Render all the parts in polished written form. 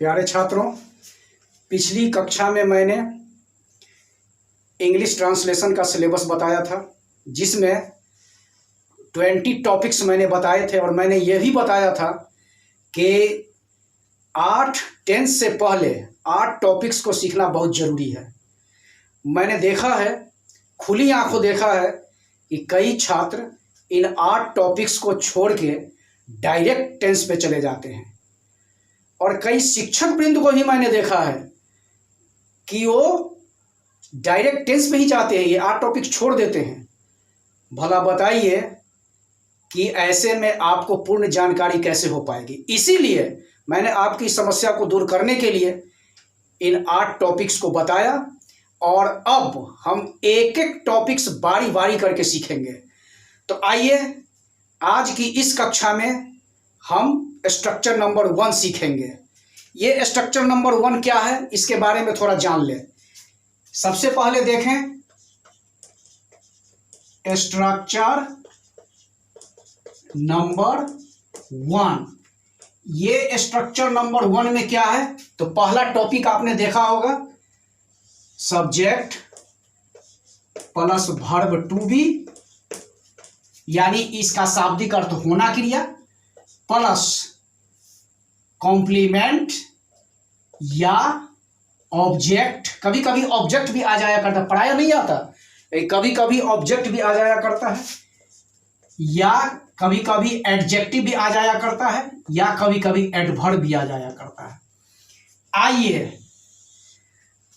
प्यारे छात्रों, पिछली कक्षा में मैंने इंग्लिश ट्रांसलेशन का सिलेबस बताया था, जिसमें 20 टॉपिक्स मैंने बताए थे। और मैंने यह भी बताया था कि 8 टेंस से पहले 8 टॉपिक्स को सीखना बहुत ज़रूरी है। मैंने देखा है, खुली आंखों देखा है कि कई छात्र इन 8 टॉपिक्स को छोड़ के डायरेक्ट टेंस पे चले जाते हैं, और कई शिक्षक वृंद को भी मैंने देखा है कि वो डायरेक्ट टेंस में ही जाते हैं, ये 8 टॉपिक छोड़ देते हैं। भला बताइए कि ऐसे में आपको पूर्ण जानकारी कैसे हो पाएगी। इसीलिए मैंने आपकी समस्या को दूर करने के लिए इन 8 टॉपिक्स को बताया, और अब हम एक एक टॉपिक्स बारी बारी करके सीखेंगे। तो आइए, आज की इस कक्षा में हम स्ट्रक्चर नंबर 1 सीखेंगे। ये स्ट्रक्चर नंबर 1 क्या है, इसके बारे में थोड़ा जान लें। सबसे पहले देखें स्ट्रक्चर नंबर 1। ये स्ट्रक्चर नंबर 1 में क्या है, तो पहला टॉपिक आपने देखा होगा, subject plus verb to be, यानी इसका शाब्दिक अर्थ होना क्रिया, प्लस कॉम्प्लीमेंट या ऑब्जेक्ट। कभी कभी ऑब्जेक्ट भी आ जाया करता, पढ़ाया नहीं आता, कभी कभी ऑब्जेक्ट भी आ जाया करता है, या कभी कभी एडजेक्टिव भी आ जाया करता है, या कभी कभी एडवर्ब भी आ जाया करता है। आइए,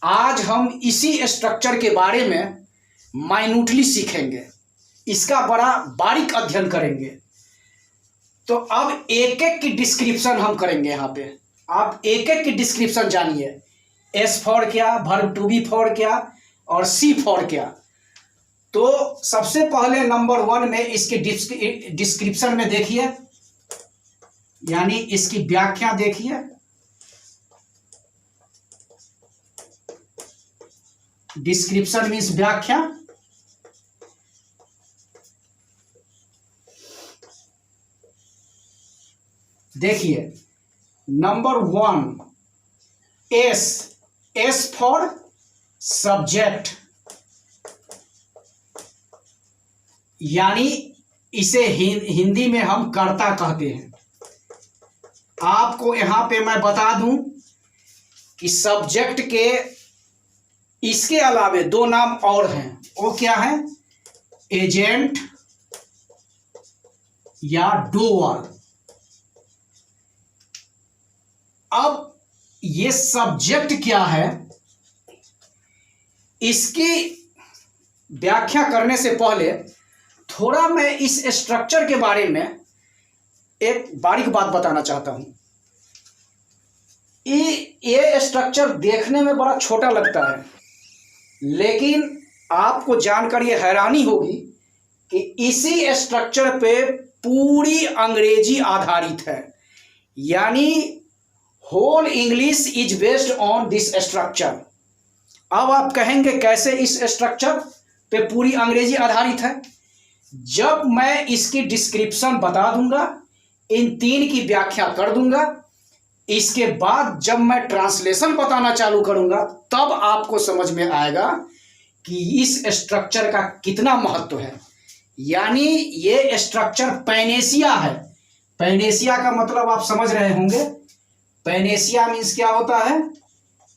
आज हम इसी स्ट्रक्चर के बारे में माइन्यूटली सीखेंगे, इसका बड़ा बारीक अध्ययन करेंगे। तो अब एक एक की डिस्क्रिप्शन हम करेंगे। यहाँ पे आप एक एक की डिस्क्रिप्शन जानिए, एस फॉर क्या, वर्ब टू बी फॉर क्या, और सी फॉर क्या। तो सबसे पहले नंबर 1 में इसके डिस्क्रिप्शन में देखिए, यानी इसकी व्याख्या देखिए। डिस्क्रिप्शन मीन्स व्याख्या। देखिए नंबर 1, एस फॉर सब्जेक्ट, यानी इसे हिंदी में हम कर्ता कहते हैं। आपको यहां पे मैं बता दूं कि सब्जेक्ट के इसके अलावे 2 नाम और हैं। वो क्या है, एजेंट या डूअर। अब ये सब्जेक्ट क्या है, इसकी व्याख्या करने से पहले थोड़ा मैं इस स्ट्रक्चर के बारे में एक बारीक बात बताना चाहता हूं। ये स्ट्रक्चर देखने में बड़ा छोटा लगता है, लेकिन आपको जानकर ये हैरानी होगी कि इसी स्ट्रक्चर पे पूरी अंग्रेजी आधारित है, यानी whole English is based on this structure. अब आप कहेंगे कैसे इस स्ट्रक्चर पे पूरी अंग्रेजी आधारित है। जब मैं इसकी डिस्क्रिप्शन बता दूंगा, इन 3 की व्याख्या कर दूंगा, इसके बाद जब मैं ट्रांसलेशन बताना चालू करूंगा, तब आपको समझ में आएगा कि इस स्ट्रक्चर का कितना महत्व है। यानी ये स्ट्रक्चर पैनेसिया है। पैनेसिया का मतलब आप समझ रहे होंगे। पैनेसिया मीन्स क्या होता है,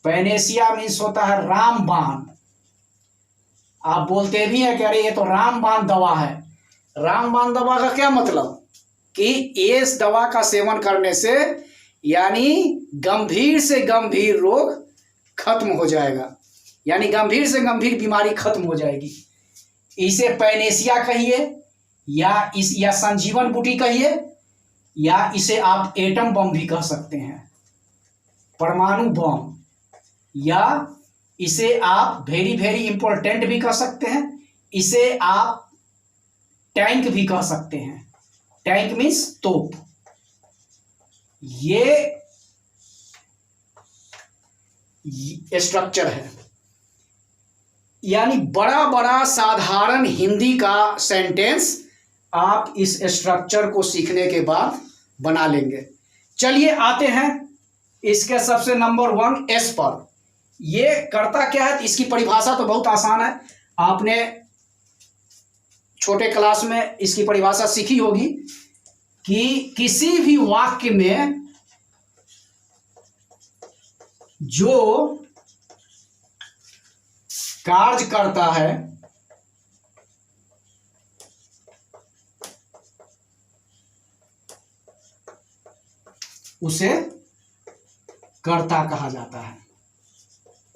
पैनेसिया मीन्स होता है रामबाण। आप बोलते भी हैं कि अरे ये तो रामबाण दवा है। रामबाण दवा का क्या मतलब कि इस दवा का सेवन करने से यानी गंभीर से गंभीर रोग खत्म हो जाएगा, यानी गंभीर से गंभीर बीमारी खत्म हो जाएगी। इसे पैनेसिया कहिए, या संजीवन बूटी कहिए, या इसे आप एटम बम भी कह सकते हैं, परमाणु बम, या इसे आप वेरी वेरी इंपॉर्टेंट भी कह सकते हैं, इसे आप टैंक भी कह सकते हैं। टैंक मीन्स तोप। ये स्ट्रक्चर है, यानी बड़ा बड़ा साधारण हिंदी का सेंटेंस आप इस स्ट्रक्चर को सीखने के बाद बना लेंगे। चलिए आते हैं इसके सबसे नंबर 1 एस पर। ये करता क्या है, इसकी परिभाषा तो बहुत आसान है, आपने छोटे क्लास में इसकी परिभाषा सीखी होगी कि किसी भी वाक्य में जो कार्य करता है उसे कर्ता कहा जाता है।